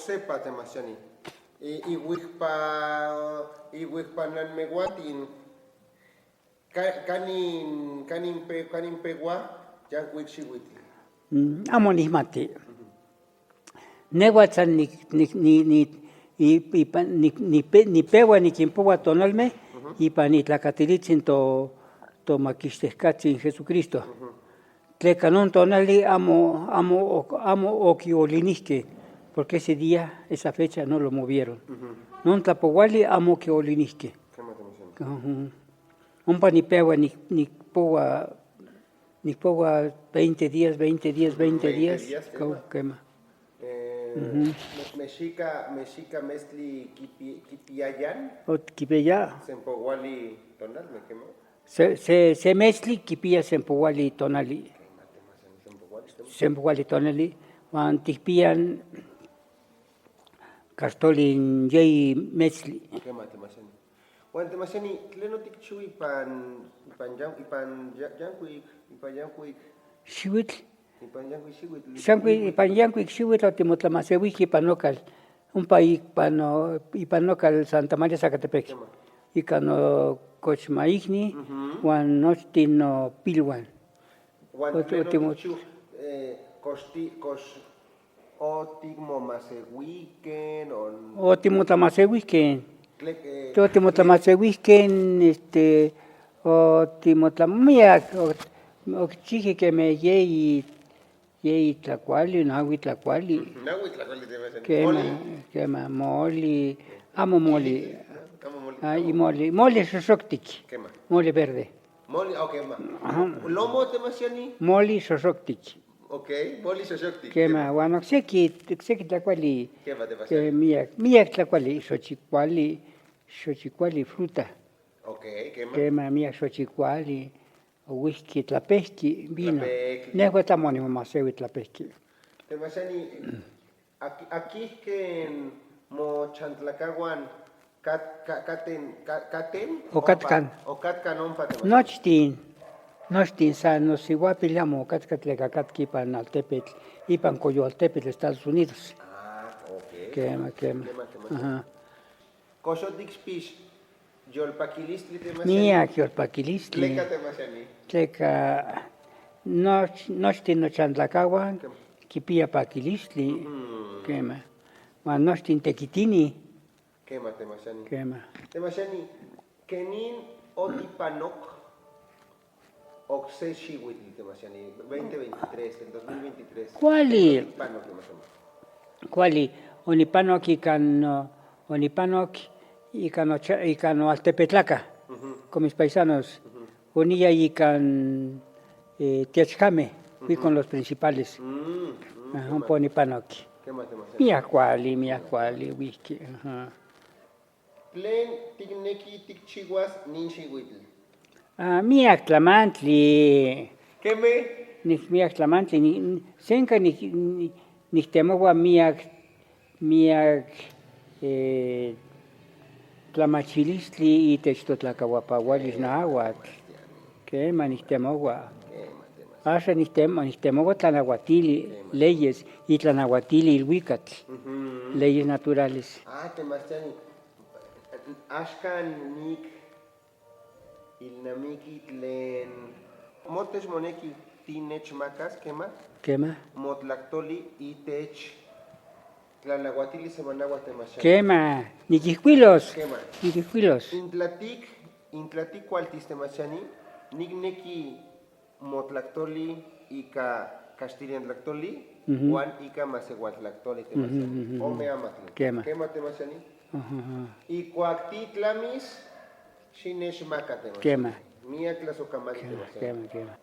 oksepa temasiani. Iwikpa nanmeguatin kanin pegua yankuik xiuitl. Amo nihmati. Nehuatl ni peua nikinpoua tonalmeh ipan itlacatilitzin tomaquixtehcatzin Jesucristo. Tleca non tonali amo okiolinihqueh, porque ese día, esa fecha no lo movieron. Non tlapouali amo okiolinihqueh. Ompa nipeua nikpoua 20 días, quema. Mexica mestli kipiayan. Kipiaya. Sempouali tonalme, quema. Se mestli kipia sempouali tonali. Sempouali tonali. Uan tikpian castolin yei mestli. Quema temasiani. Uan temasiani, tlen otikchiui ipan yankuik. Xiuitl. Ipan yankuik xiuitl. Ipan yankuik xiuitl otimotlamasehuihqueh ipan nokal. Ompa ipan nokal Santa María Zacatepec. Ika nocochmaikni uan nochtin nopiluan. Uan tlen otikchiu, kox otikmomaseuihken Otimotlamaseuihken. Miak okichihqueh quemeh yei tlacuali, naui tlacuali. Naui tlacuali temasiani. Quema, moli, amo moli. Moli xoxoctic. Quema. Moli verde. Moli, quema. Lomo temasiani. Moli xoxoctic. Moli xoxoctic. Quema, uan ocseki tlacuali. Quema temasiani. Miak tlacuali, xochicuali fruta. Quema. Quema, miak xochicuali, ouihqui tlapehqui, vino. Nehuatl amo onimomaseui tlapehqui. Temasiani, aquihquen mochantlacauan caten? Ocatcan. Ocatcan ompa temasiani. Nochtin san nosiuapil amo ocatca tleca catca ipan altepetl, ipan Coyoaltepetl, Estados Unidos. Quema. Kox otikpix yolpakilistli temasiani. Miak yolpakilistli. Tleca temasiani. Tleca nochtin nochantlacauan quipia pakilistli. Quema. Uan nochtin tequitini. Quema temasiani. Quema. Temasiani, kenin otipanok okse xiuitl temasiani, 2023, el 2023. Kuali. Otipanok temasiani. Kuali, onipanok ikan noaltepetlaca, con mis paisanos. Unía ikan Tiachjame, fui con los principales. Ompa onipanok. Quema temasiani. Miak kuali, wihqui. Tlen tikneki tikchiuas nin xiuitl. Miak tlamantli. Queme? Miak tlamantli. Senca nictemoua miak tlamachilistli itech totlacauapaualis nahuatl. Quema, nictemoua. Axan nictemoua tlanauatili, leyes, y tlanauatili ilhuicatl, leyes naturales. Temasiani, axcan ilnamiki tlen motes moneki tinechmacas, Quema. motlactoli itech tlanauatili semanagua temasiani. Quema, niquihcuilos. Quema. Intlatic cualtis temasiani, nicnequi motlactoli ica Castilian tlactoli, uan ica maseualtlactoli temasiani. Ome amatl. Quema. Quema temasiani. Icuac titlamis, xinechmaca temasiani. Quema. Miak tlasocamati temasiani. Quema.